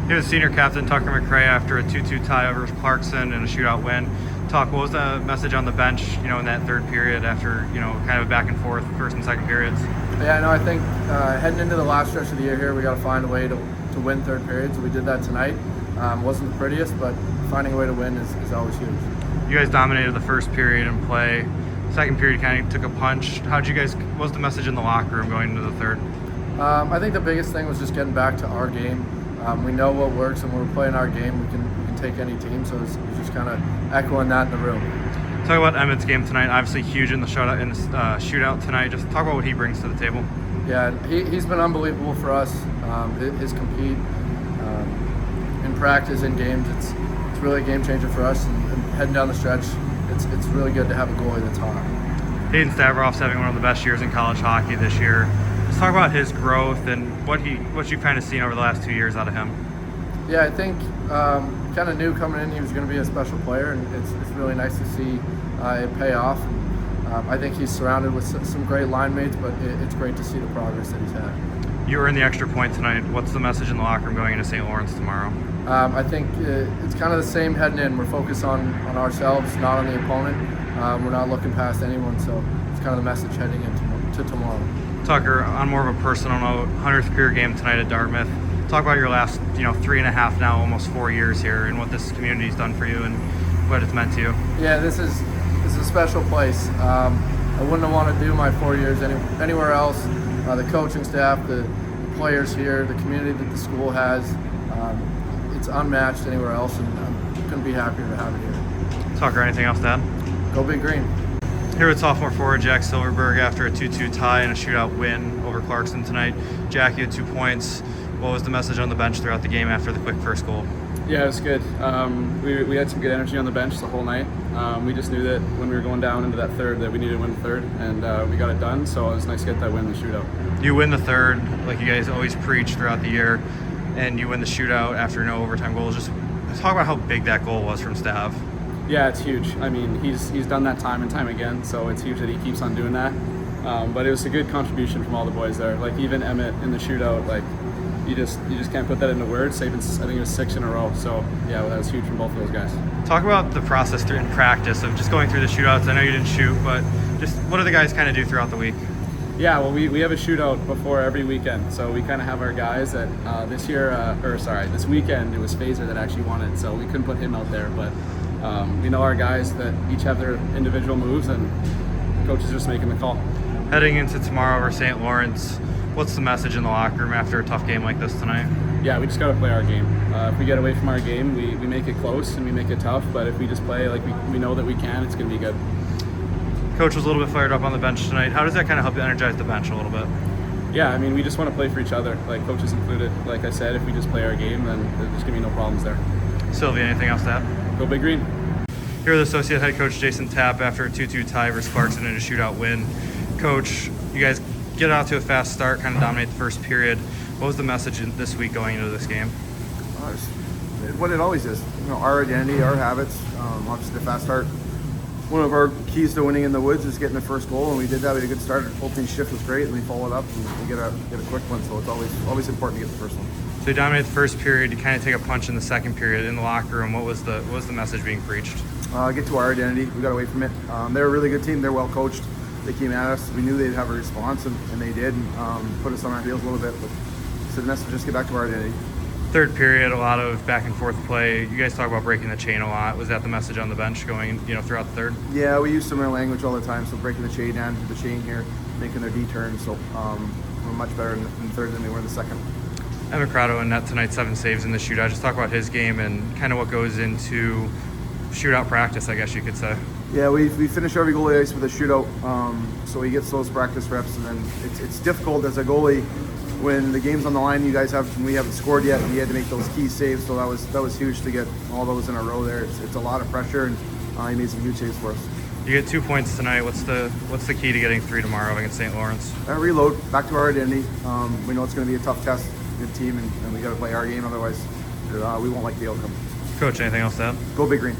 Here's senior captain Tucker McRae after a 2-2 tie over Clarkson and a shootout win. Talk, what was the message on the bench, in that third period after, kind of a back and forth first and second periods? Yeah, no, I think heading into the last stretch of the year here, we got to find a way to win third periods. We did that tonight. Wasn't the prettiest, but finding a way to win is always huge. You guys dominated the first period in play. Second period kind of took a punch. What was the message in the locker room going into the third? I think the biggest thing was just getting back to our game. We know what works, and when we're playing our game, we can take any team. So it's just kind of echoing that in the room. Talk about Emmett's game tonight. Obviously huge in the shootout tonight. Just talk about what he brings to the table. Yeah, he's been unbelievable for us. His compete in practice, in games, it's really a game changer for us. And heading down the stretch, it's really good to have a goalie that's hot. Hayden Stavrov's having one of the best years in college hockey this year. Let's talk about his growth and what you've kind of seen over the last 2 years out of him. Yeah, I think kind of knew coming in he was going to be a special player, and it's really nice to see it pay off. And, I think he's surrounded with some great line mates, but it's great to see the progress that he's had. You earned the extra point tonight. What's the message in the locker room going into St. Lawrence tomorrow? I think it's kind of the same heading in. We're focused on ourselves, not on the opponent. We're not looking past anyone, so it's kind of the message heading into tomorrow. Tucker, on more of a personal note, 100th career game tonight at Dartmouth. Talk about your last, 3.5 now, almost 4 years here, and what this community's done for you and what it's meant to you. Yeah, this is a special place. I wouldn't want to do my 4 years anywhere else. The coaching staff, the players here, the community that the school has, it's unmatched anywhere else, and I couldn't be happier to have it here. Tucker, anything else to add? Go Big Green. Here with sophomore forward Jack Silverberg after a 2-2 tie and a shootout win over Clarkson tonight. Jack, you had 2 points. What was the message on the bench throughout the game after the quick first goal? Yeah, it was good. We had some good energy on the bench the whole night. We just knew that when we were going down into that third that we needed to win the third, and we got it done, so it was nice to get that win in the shootout. You win the third, like you guys always preach throughout the year, and you win the shootout after no overtime goals. Just talk about how big that goal was from Stav. Yeah, it's huge. I mean, he's done that time and time again, so it's huge that he keeps on doing that. But it was a good contribution from all the boys there. Like even Emmett in the shootout, like you just can't put that into words. Saving, I think it was 6 in a row. So yeah, well, that was huge from both of those guys. Talk about the process in practice of just going through the shootouts. I know you didn't shoot, but just what do the guys kind of do throughout the week? Yeah, well, we have a shootout before every weekend, so we kind of have our guys that this weekend it was Phaser that actually won it, so we couldn't put him out there, but we know our guys that each have their individual moves, and the coach is just making the call. Heading into tomorrow over St. Lawrence, what's the message in the locker room after a tough game like this tonight? Yeah, we just got to play our game. If we get away from our game, we make it close and we make it tough, but if we just play like we know that we can, it's going to be good. Coach was a little bit fired up on the bench tonight. How does that kind of help you energize the bench a little bit? Yeah, I mean, we just want to play for each other, like coaches included. Like I said, if we just play our game, then there's going to be no problems there. Sylvia, anything else to add? Go Big Green. Here with Associate Head Coach Jason Tapp after a 2-2 tie versus Clarkson and a shootout win. Coach, you guys get out to a fast start, kind of dominate the first period. What was the message this week going into this game? What it always is. Our identity, our habits. Obviously, the fast start. One of our keys to winning in the woods is getting the first goal, and we did that. We had a good start. Opening shift was great, and we followed up and we get a quick one. So it's always important to get the first one. So you dominate the first period. You kind of take a punch in the second period in the locker room. What was the message being preached? Get to our identity. We got away from it. They're a really good team. They're well coached. They came at us. We knew they'd have a response, and they did. And, put us on our heels a little bit. But so the message: just get back to our identity. Third period, a lot of back and forth play. You guys talk about breaking the chain a lot. Was that the message on the bench going, throughout the third? Yeah, we use similar language all the time. So breaking the chain down to the chain here, making their D turn. So we're much better in the third than we were in the second. Emmet Crotto in net tonight, 7 saves in the shootout. Just talk about his game and kind of what goes into shootout practice, I guess you could say. Yeah, we finish every goalie ice with a shootout, so he gets those practice reps, and then it's difficult as a goalie when the game's on the line. You guys we haven't scored yet, and you had to make those key saves, so that was huge to get all those in a row there. It's a lot of pressure, and he made some huge saves for us. You get 2 points tonight. What's the key to getting 3 tomorrow against St. Lawrence? Reload, back to our identity. We know it's going to be a tough test, good team, and we got to play our game. Otherwise, we won't like the outcome. Coach, anything else to add? Go Big Green.